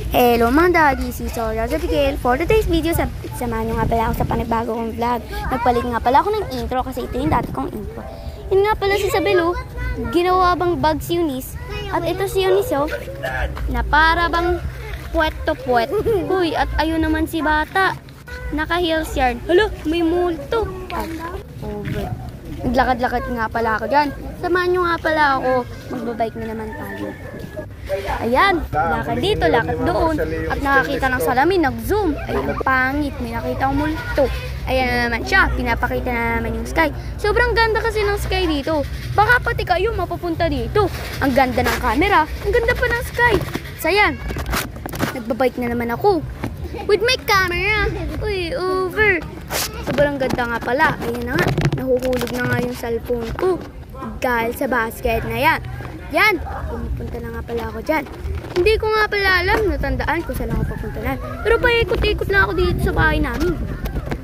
Hello mga daddy, si Sora Zabigail. For today's video, samahan nyo nga pala ako sa panibago kong vlog. Nagpalit nga pala ako ng intro kasi ito yung dati kong intro. Yun nga pala si Isabel, ginawa bang bag si Eunice. At ito si Eunice, na para bang puwet to puwet. Uy, at ayun naman si bata. Naka-heels yarn. Hala, may multo. Over. Naglakad-lakad nga pala ako dyan. Samahan nyo nga pala ako. Magbabike na naman tayo. Ayan, lakad dito, lakad doon. At nakakita ng salamin, nag-zoom. Ay, ang pangit. May nakita akong multo. Ayan na naman siya. Pinapakita na naman yung sky. Sobrang ganda kasi ng sky dito. Baka pati kayo mapupunta dito. Ang ganda ng camera. Ang ganda pa ng sky. So, ayan. Nagbabike na naman ako. With my camera. Uy, over. Sobrang ganda nga pala. Ayan na nga. Nahuhulog na nga yung cellphone ko. Dahil sa basket na yan. Yan, pumupunta na nga pala ako dyan. Hindi ko nga pala alam, natandaan ko saan ako papunta na. Pero paikot-ikot lang ako dito sa bahay namin.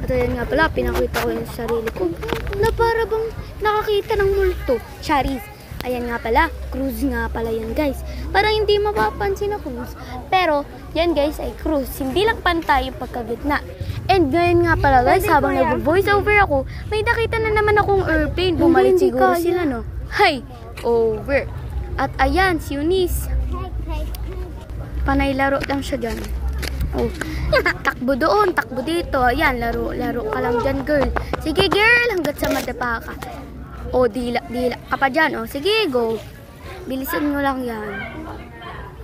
At ayan nga pala, pinakita ko yung sarili ko na para bang nakakita ng multo. Charis. Ayan nga pala, cruise nga pala yan guys. Parang hindi mapapansin na cruise. Pero, yan guys ay cruise. Hindi lang pantay yung pagkagitna. And ngayon nga pala guys, habang nag-voice over ako, may nakita na naman akong airplane. Bumalik siguro sila, no? Hi! Over! At ayan, si Eunice. Panay laro lang siya dyan. Oh. Takbo doon, takbo dito. Ayan, laro ka lang dyan, girl. Sige, girl, hanggat sa madapa ka. Oh, dila ka pa dyan. Oh, sige, go. Bilisan nyo lang yan.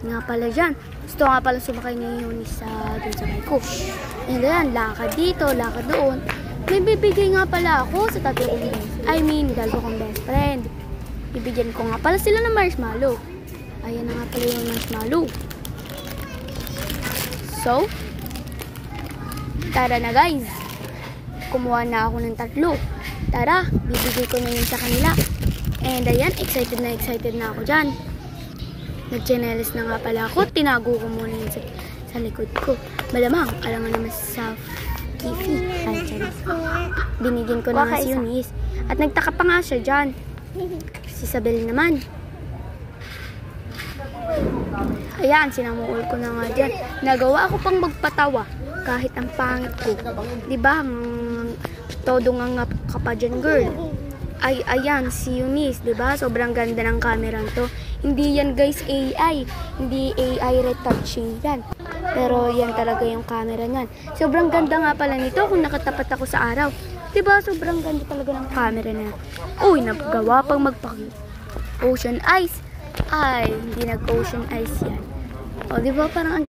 Nga pala dyan. Gusto nga pala sumakay ni Eunice dun sa bike ko. And ayan, lakad dito, lakad doon. May bibigay nga pala ako sa tatlo ko. Dalawa kong best friend. Bibigyan ko nga pala sila ng marshmallow. Ayan na nga pala yung marshmallow. So, tara na guys. Kumuha na ako ng tatlo. Tara, bibigay ko na yun sa kanila. And ayan, excited na ako dyan. Nag-chanelis na nga pala ako. Tinago ko muna yun sa likod ko. Malamang, alam nga naman sa Kifi. Ay, charis. Binigyan ko na nga si Eunice. At nagtaka pa nga siya dyan. Si Isabel naman. Ayan, sinamuol ko na nga dyan. Nagawa ako pang magpatawa kahit ang pangit ko. Diba? Todo nga ka pa dyan, girl. Ay, ayan, si Eunice, diba? Sobrang ganda ng camera to. Hindi yan, guys, AI. Hindi AI retouching yan. Pero yan talaga yung camera niyan. Sobrang ganda nga pala nito kung nakatapat ako sa araw. Diba? Sobrang ganda talaga ng camera na. Uy, nagawa pang ocean eyes. Ay, hindi nag-ocean eyes yan. O, diba? Parang